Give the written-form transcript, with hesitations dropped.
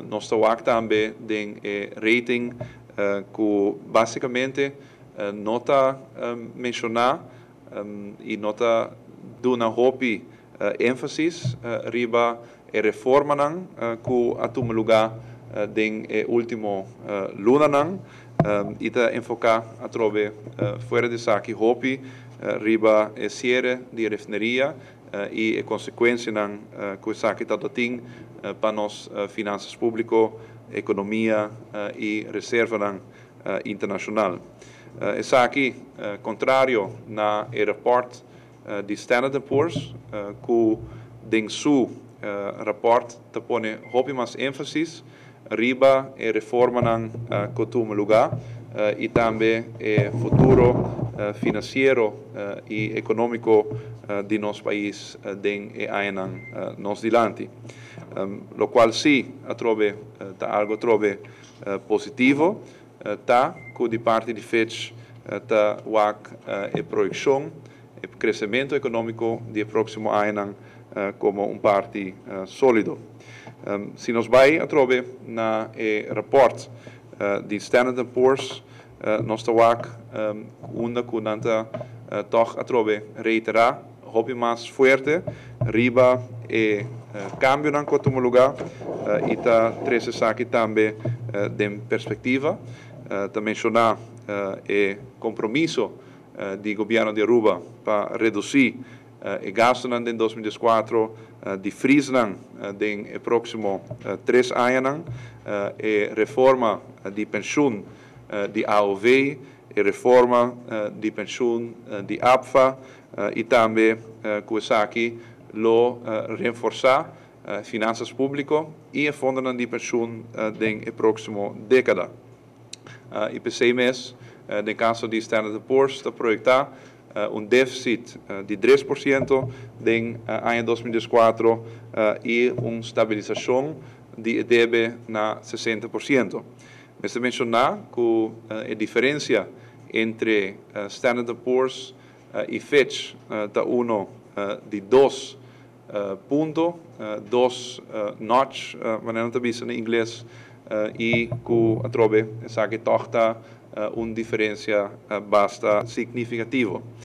Nós estamos também em rating que basicamente nota mencionar e nota duna hopi ênfasis riba e reforma nan que atum lugar den último luna nan ita enfocar a trove fora de saki hopi riba e cierre de refineria e consequência nan que saki tatoting para nos finanças público, economia e reserva nan internacional. Essa aqui, contrário na report de Standard & Poor's, que em seu rapport te põe hopi mais ênfasis riba e reforma nan costume lugar e também o futuro financeiro e econômico de nosso país den e ainan nos dilante. Lo qual sim, trove algo trove positivo, tá que de parte de Fitch tá wak e projeção e crescimento econômico de próximo ano como parte sólido. Se nos vai a trove na rapport de Standard & Poor's, nós tá wak una kunanta toch a trove reiterar hopi mais forte riba e cambio nan kotumo lugar e tá treze saki também de perspectiva ta mencionar e compromisso do governo de Aruba para reduzir e gasto nan den 2014 de frisnan den próximo 3 anos e reforma de pensioen de AOV e reforma de pensioen de APFA e também que lo reforçar finanças públicas e fundo de pensioen den próximo década. IPC mês, no caso de Standard & Poor's, está projetar déficit de 3% em ano 2014 e uma estabilização de débito na 60%. Mas mencionar que a diferença entre Standard & Poor's e Fitch está de 2 pontos, 2 notch, maneira não está em inglês, e que a trove essa que toca uma diferença bastante significativa.